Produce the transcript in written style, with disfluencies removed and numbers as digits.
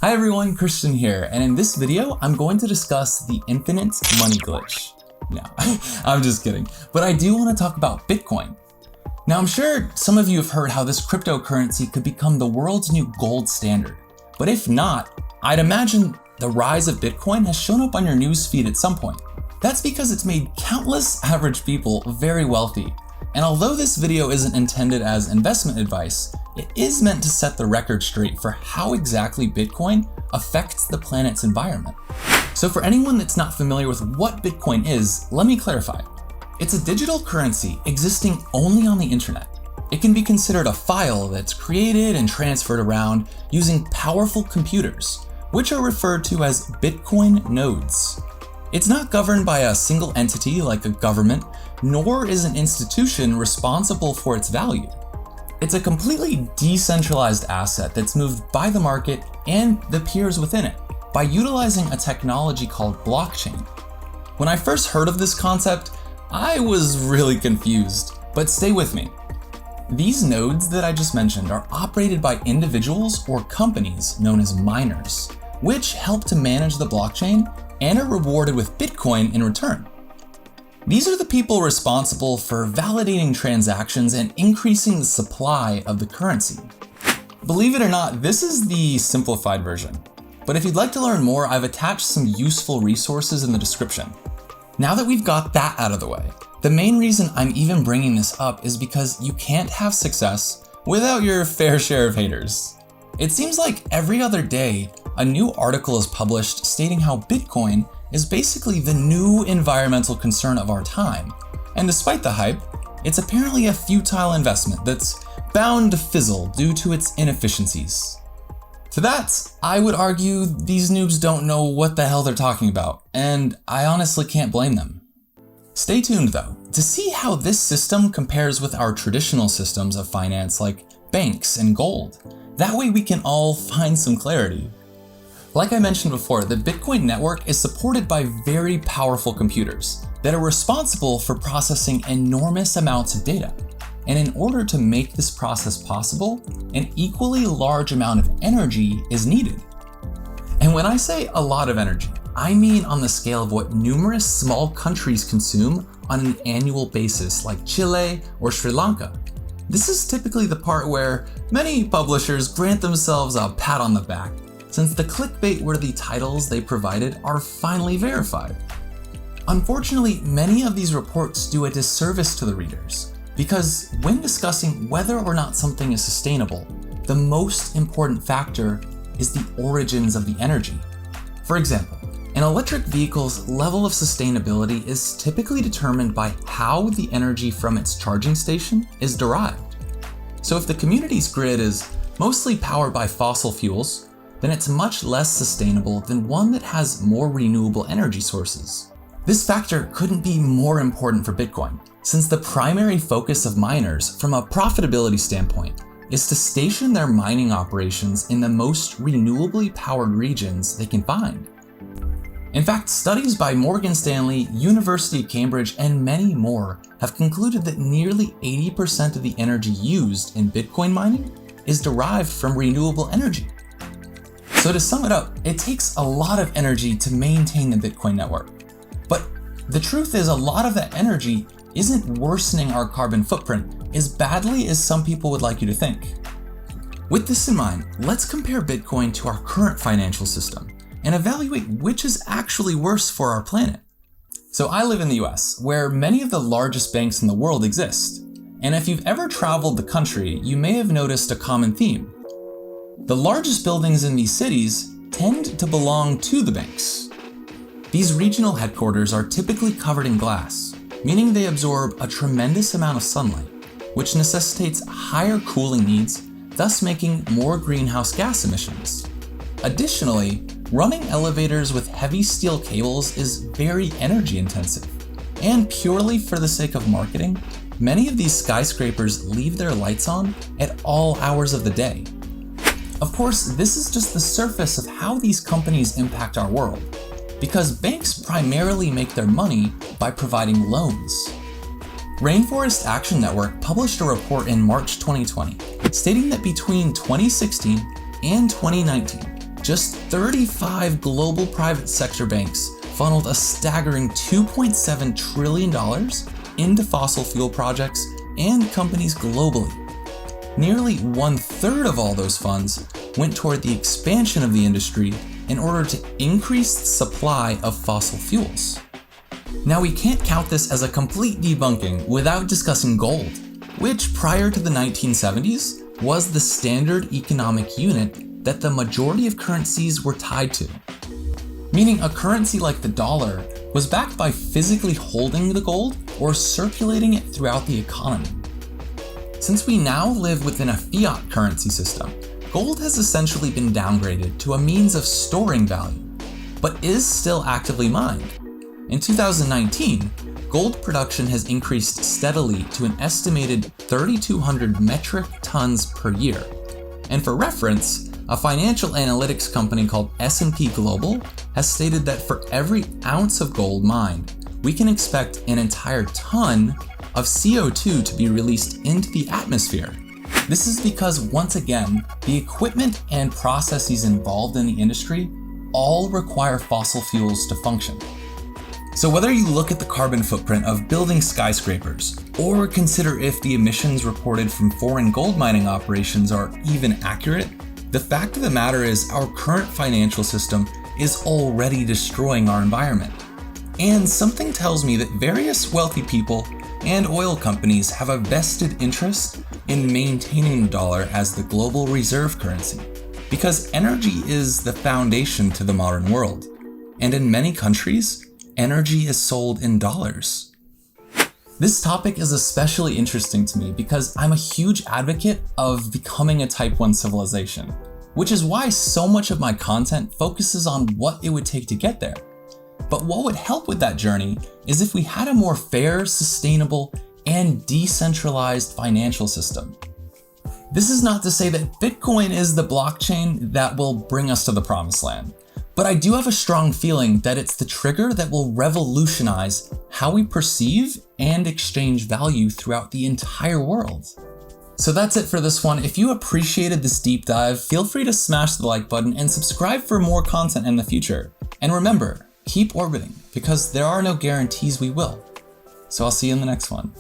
Hi everyone, Christian here, and in this video, I'm going to discuss the infinite money glitch. No, I'm just kidding, but I do want to talk about Bitcoin. Now I'm sure some of you have heard how this cryptocurrency could become the world's new gold standard, but if not, I'd imagine the rise of Bitcoin has shown up on your newsfeed at some point. That's because it's made countless average people very wealthy, and although this video isn't intended as investment advice, it is meant to set the record straight for how exactly Bitcoin affects the planet's environment. So for anyone that's not familiar with what Bitcoin is, let me clarify. It's a digital currency existing only on the internet. It can be considered a file that's created and transferred around using powerful computers, which are referred to as Bitcoin nodes. It's not governed by a single entity like a government, nor is an institution responsible for its value. It's a completely decentralized asset that's moved by the market and the peers within it by utilizing a technology called blockchain. When I first heard of this concept, I was really confused, but stay with me. These nodes that I just mentioned are operated by individuals or companies known as miners, which help to manage the blockchain and are rewarded with Bitcoin in return. These are the people responsible for validating transactions and increasing the supply of the currency. Believe it or not, this is the simplified version. But if you'd like to learn more, I've attached some useful resources in the description. Now that we've got that out of the way, the main reason I'm even bringing this up is because you can't have success without your fair share of haters. It seems like every other day, a new article is published stating how Bitcoin is basically the new environmental concern of our time. And despite the hype, it's apparently a futile investment that's bound to fizzle due to its inefficiencies. To that, I would argue these noobs don't know what the hell they're talking about, and I honestly can't blame them. Stay tuned though, to see how this system compares with our traditional systems of finance like banks and gold. That way we can all find some clarity. Like I mentioned before, the Bitcoin network is supported by very powerful computers that are responsible for processing enormous amounts of data. And in order to make this process possible, an equally large amount of energy is needed. And when I say a lot of energy, I mean on the scale of what numerous small countries consume on an annual basis, like Chile or Sri Lanka. This is typically the part where many publishers grant themselves a pat on the back, since the clickbait-worthy titles they provided are finally verified. Unfortunately, many of these reports do a disservice to the readers, because when discussing whether or not something is sustainable, the most important factor is the origins of the energy. For example, an electric vehicle's level of sustainability is typically determined by how the energy from its charging station is derived. So if the community's grid is mostly powered by fossil fuels, then it's much less sustainable than one that has more renewable energy sources. This factor couldn't be more important for Bitcoin, since the primary focus of miners from a profitability standpoint is to station their mining operations in the most renewably powered regions they can find. In fact, studies by Morgan Stanley, University of Cambridge, and many more have concluded that nearly 80% of the energy used in Bitcoin mining is derived from renewable energy. So to sum it up, it takes a lot of energy to maintain the Bitcoin network. But the truth is, a lot of that energy isn't worsening our carbon footprint as badly as some people would like you to think. With this in mind, let's compare Bitcoin to our current financial system and evaluate which is actually worse for our planet. So I live in the US, where many of the largest banks in the world exist. And if you've ever traveled the country, you may have noticed a common theme. The largest buildings in these cities tend to belong to the banks. These regional headquarters are typically covered in glass, meaning they absorb a tremendous amount of sunlight, which necessitates higher cooling needs, thus making more greenhouse gas emissions. Additionally, running elevators with heavy steel cables is very energy intensive. And purely for the sake of marketing, many of these skyscrapers leave their lights on at all hours of the day. Of course, this is just the surface of how these companies impact our world, because banks primarily make their money by providing loans. Rainforest Action Network published a report in March 2020 stating that between 2016 and 2019, just 35 global private sector banks funneled a staggering $2.7 trillion into fossil fuel projects and companies globally. Nearly 1/3 of all those funds went toward the expansion of the industry in order to increase the supply of fossil fuels. Now, we can't count this as a complete debunking without discussing gold, which prior to the 1970s was the standard economic unit that the majority of currencies were tied to. Meaning a currency like the dollar was backed by physically holding the gold or circulating it throughout the economy. Since we now live within a fiat currency system, gold has essentially been downgraded to a means of storing value, but is still actively mined. In 2019, gold production has increased steadily to an estimated 3,200 metric tons per year. And for reference, a financial analytics company called S&P Global has stated that for every ounce of gold mined, we can expect an entire ton of CO2 to be released into the atmosphere. This is because, once again, the equipment and processes involved in the industry all require fossil fuels to function. So whether you look at the carbon footprint of building skyscrapers, or consider if the emissions reported from foreign gold mining operations are even accurate, the fact of the matter is our current financial system is already destroying our environment. And something tells me that various wealthy people and oil companies have a vested interest in maintaining the dollar as the global reserve currency, because energy is the foundation to the modern world. And in many countries, energy is sold in dollars. This topic is especially interesting to me because I'm a huge advocate of becoming a Type 1 civilization, which is why so much of my content focuses on what it would take to get there. But what would help with that journey is if we had a more fair, sustainable, and decentralized financial system. This is not to say that Bitcoin is the blockchain that will bring us to the promised land, but I do have a strong feeling that it's the trigger that will revolutionize how we perceive and exchange value throughout the entire world. So that's it for this one. If you appreciated this deep dive, feel free to smash the like button and subscribe for more content in the future. And remember, keep orbiting, because there are no guarantees we will. So I'll see you in the next one.